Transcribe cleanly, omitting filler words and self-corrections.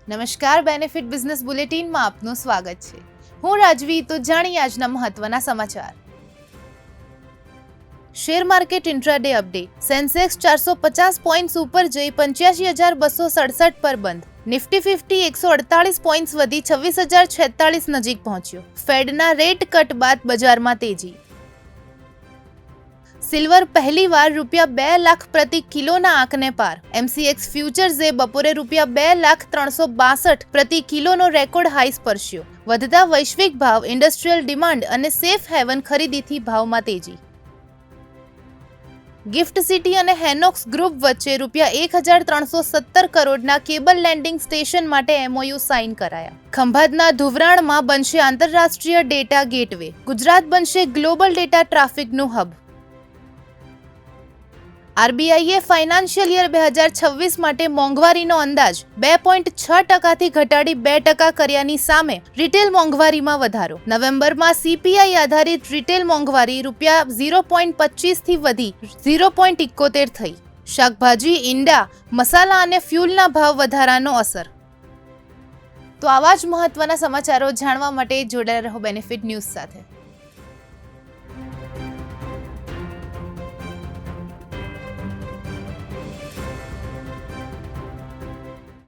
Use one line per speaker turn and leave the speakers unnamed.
નમસ્કાર, benefit business બુલેટિનમાં આપનું સ્વાગત છે. હું રાજવી. તો જાણીએ આજના મહત્વના સમાચાર. Share market intraday update. Sensex 450 points ઉપર જઈ 85,267 પર બંધ. નિફ્ટી 50 148 પોઈન્ટ્સ વધી 26,046 નજીક પહોંચ્યો. ફેડના રેટ કટ બાદ બજારમાં તેજી. સિલ્વર પહેલીવાર ₹2 લાખ પ્રતિ કિલોના આંકને પાર. MCX ફ્યુચર્સે બપોરે ₹2 લાખ 362 પ્રતિ કિલોનો રેકોર્ડ હાઈ સ્પર્શ્યો. વધતા વૈશ્વિક ભાવ, ઇન્ડસ્ટ્રીયલ ડિમાન્ડ અને સેફ હેવન ખરીદીથી ભાવમાં તેજી. ગિફ્ટ સિટી અને હેનોક્સ ગ્રુપ વચ્ચે ₹1,317 કરોડના કેબલ લેન્ડિંગ સ્ટેશન માટે MOU સાઇન કરાયા. ખંભાતના ધુવરાણમાં બનશે આંતરરાષ્ટ્રીય ડેટા ગેટવે. ગુજરાત બનશે ગ્લોબલ ડેટા ટ્રાફિકનું હબ. RBIએ ફાઇનાન્શિયલ યર 2026 માટે મોંઘવારીનો અંદાજ 2.6% ઘટાડી 2% કર્યાની સામે રિટેલ મોંઘવારીમાં વધારો. નવેમ્બરમાં CPI આધારિત રિટેલ મોંઘવારી ₹0.25 થી વધી 0.71 થઈ. શાકભાજી, ઈંડા, મસાલા અને ફ્યુલના ભાવ વધારાનો અસર. તો આવા જ મહત્વના સમાચારો જાણવા માટે જોડાયેલા રહો બેનિફિટ ન્યૂઝ સાથે.